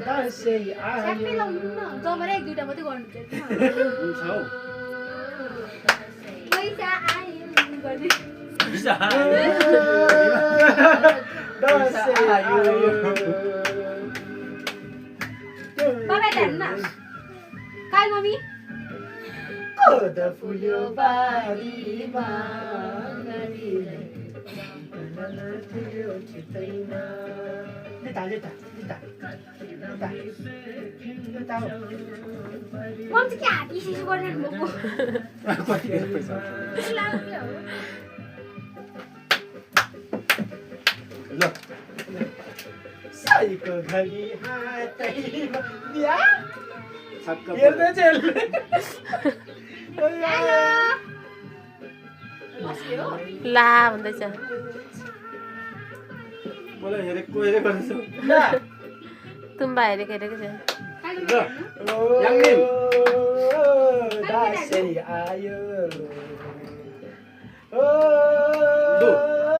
दसैँ स्याप्पै आयो लाउनु न जबरा एक दुईटा मात्रै गर्नु पर्छ हुन्छ हौ पैसा आयो गर्दै दसैँ आयो बाबा ध्यान न काल मम्मी कोद फुल्यो बारीमा फुल्यो छिटैमा लिता लिता लिता लिता लिता हो मम्मी चाहिँ के हात इसिस गरिरहनु भएको कति धेरै पैसा ल साईको घडी हातैमा बिहा छक्क हेर्दै चाहिँ बस्यो ला भन्दैछ मलाई हेरेको गर्दैछु तुम्बा हेरेको हेरेको छ याङमिन दसैँ आयो